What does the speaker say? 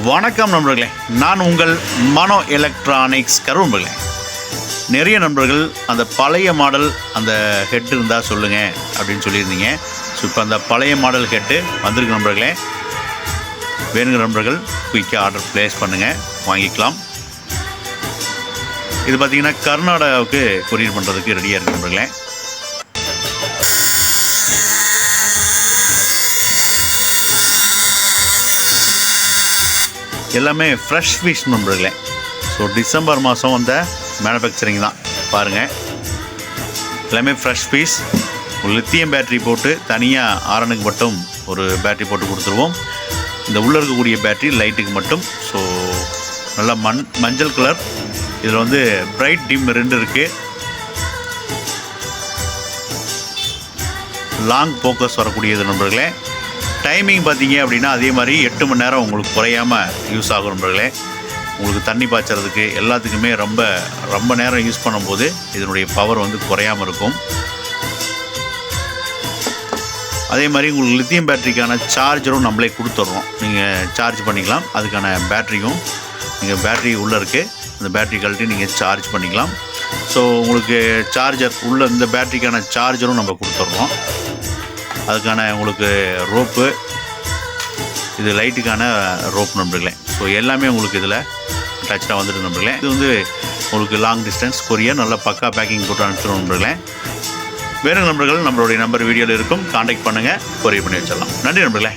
வணக்கம் நண்பர்களே, நான் உங்கள் மனோ எலக்ட்ரானிக்ஸ் கரூர். நிறைய நண்பர்கள் அந்த பழைய மாடல் அந்த ஹெட் இருந்தால் சொல்லுங்கள் அப்படின்னு சொல்லியிருந்தீங்க. ஸோ இப்போ அந்த பழைய மாடல் ஹெட்டு வந்திருக்கு நண்பர்களே. வேணுங்கிற நண்பர்கள் குயிக்காக ஆர்டர் ப்ளேஸ் பண்ணுங்கள், வாங்கிக்கலாம். இது பார்த்திங்கன்னா கர்நாடகாவுக்கு கொரியர் பண்ணுறதுக்கு ரெடியாக இருக்குது நண்பர்களே. எல்லாமே ஃப்ரெஷ் பீஸ் நண்பர்களே. ஸோ டிசம்பர் மாதம் வந்த மேனுஃபேக்சரிங் தான் பாருங்கள். எல்லாமே ஃப்ரெஷ் பீஸ். லித்தியம் பேட்ரி போட்டு தனியாக ஆரனுக்கு மட்டும் ஒரு பேட்ரி போட்டு கொடுத்துருவோம். இந்த உள்ளே இருக்கக்கூடிய பேட்ரி லைட்டுக்கு மட்டும். ஸோ நல்லா மஞ்சள் கலர். இதில் வந்து பிரைட் டிம் 2 இருக்குது. லாங் ஃபோக்கஸ் வரக்கூடியது நண்பர்களே. டைமிங் பார்த்தீங்க அப்படின்னா அதே மாதிரி 8 மணி நேரம் உங்களுக்கு குறையாமல் யூஸ் ஆகும் நண்பர்களே. உங்களுக்கு தண்ணி பாய்ச்சறதுக்கு எல்லாத்துக்குமே ரொம்ப நேரம் யூஸ் பண்ணும்போது இதனுடைய பவர் வந்து குறையாமல் இருக்கும். அதே மாதிரி உங்களுக்கு லித்தியம் பேட்டரிக்கான சார்ஜரும் நம்மளே கொடுத்துட்றோம். நீங்கள் சார்ஜ் பண்ணிக்கலாம். அதுக்கான பேட்டரியும் நீங்கள் பேட்டரி உள்ளே இருக்குது, அந்த பேட்டரி கழட்டி நீங்கள் சார்ஜ் பண்ணிக்கலாம். ஸோ உங்களுக்கு சார்ஜர் உள்ள இந்த பேட்டரிக்கான சார்ஜரும் நம்ம கொடுத்துட்றோம். அதுக்கான உங்களுக்கு ரோப்பு, இது லைட்டுக்கான ரோப் நண்பர்களே. ஸோ எல்லாமே உங்களுக்கு இதில் அட்டாச்சாக வந்துட்டு நண்பர்களே. இது வந்து உங்களுக்கு லாங் டிஸ்டன்ஸ் கொரியர் நல்ல பக்கா பேக்கிங் போட்டு அனுப்பிச்சிடும் நண்பர்களே. வேறு நண்பர்கள் நம்மளுடைய நம்பர் வீடியோவில் இருக்கும், கான்டாக்ட் பண்ணுங்கள், கொரியர் பண்ணி வச்சிடலாம். நன்றி நண்பர்களே.